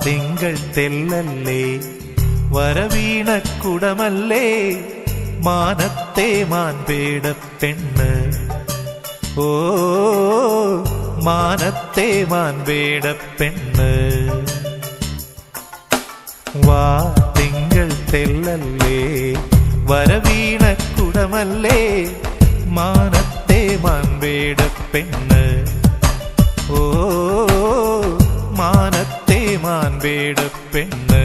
തിങ്കൾ തെല്ലല്ലേ വരവീണ കുടമല്ലേ മാനത്തെ മാൻപേട പെണ്ണ് ഓ മാനത്തെ മാൻപേട പെണ്ണ് വാ തിങ്കൾ തെല്ലല്ലേ വരവീണ കുടമല്ലേ മാനത്തെ മാൻപേട പെണ്ണ് ഓ മാനത്തെ മാൻപേട പെണ്ണ്